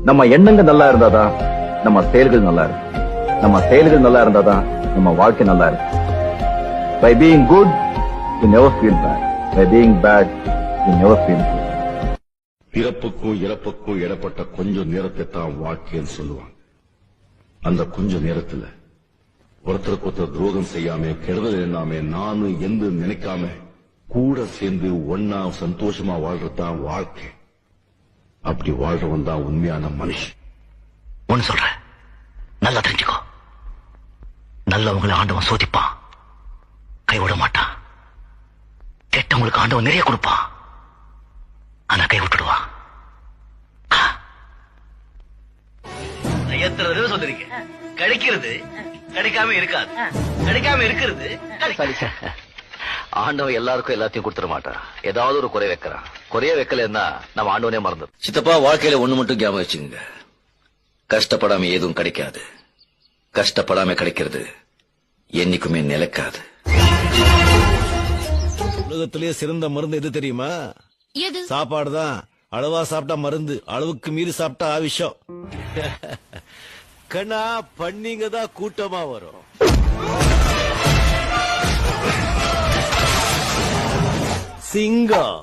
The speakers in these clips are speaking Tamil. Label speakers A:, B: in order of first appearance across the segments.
A: நம்ம எண்ணங்கள் நல்லா இருந்தாதான் நம்ம செயல்கள் நல்லா இருக்கு. நம்ம செயல்கள் நல்லா இருந்தாதான் நம்ம வாழ்க்கை நல்லா இருக்கு. By being good, you never feel bad. By being bad, you never feel good.
B: பிறப்புக்கும் இறப்புக்கும் இடப்பட்ட கொஞ்சம் நேரத்தை தான் வாழ்க்கைன்னு சொல்லுவாங்க. அந்த கொஞ்ச நேரத்துல ஒருத்தருக்கு ஒருத்தர் துரோகம் செய்யாம, கெடுதல் எண்ணாம, நானும் எந்த நினைக்காம கூட சேர்ந்து ஒன்னா சந்தோஷமா வாழ்றதுதான் வாழ்க்கை. அப்படி வாழ்றவன் தான் உண்மையான மனுஷன்.
C: ஒன்னு சொல்றேன், நல்லா தெரிஞ்சுக்கோ. நல்லவங்களை ஆண்டவன் சோதிப்பான், கைவிட மாட்டான். கெட்டவங்களுக்கு ஆண்டவன் நிறைய கொடுப்பான், ஆனா கை விட்டுடுவான். எத்தனை தடவை சொல்லிருக்கேன், கிடைக்கிறது கிடைக்காம இருக்காது, கிடைக்காம இருக்கிறது. ஆண்டவன் எல்லாருக்கும் எல்லாத்தையும் கொடுத்துட மாட்டான். ஏதாவது ஒரு குறை வைக்கிறான். குறைய வைக்கலன்னா நம்ம ஆண்டவனே மறந்து. சித்தப்பா, வாழ்க்கையில ஒண்ணு மட்டும் ஞாபகம் வச்சுங்க, கஷ்டப்படாம எதுவும் கிடைக்காது. கஷ்டப்படாம கிடைக்கிறது என்னைக்குமே நிலைக்காது.
D: உலகத்திலேயே சிறந்த மருந்து எது தெரியுமா? சாப்பாடு தான். அளவா சாப்பிட்டா மருந்து, அளவுக்கு மீறி சாப்பிட்டா விஷம். கண்ணா, பண்ணிங்க தான் கூட்டமா வரும். சிங்கம்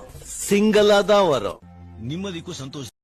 D: சிங்கலா தான் வரும். நிம்மதிக்கும் சந்தோஷம்.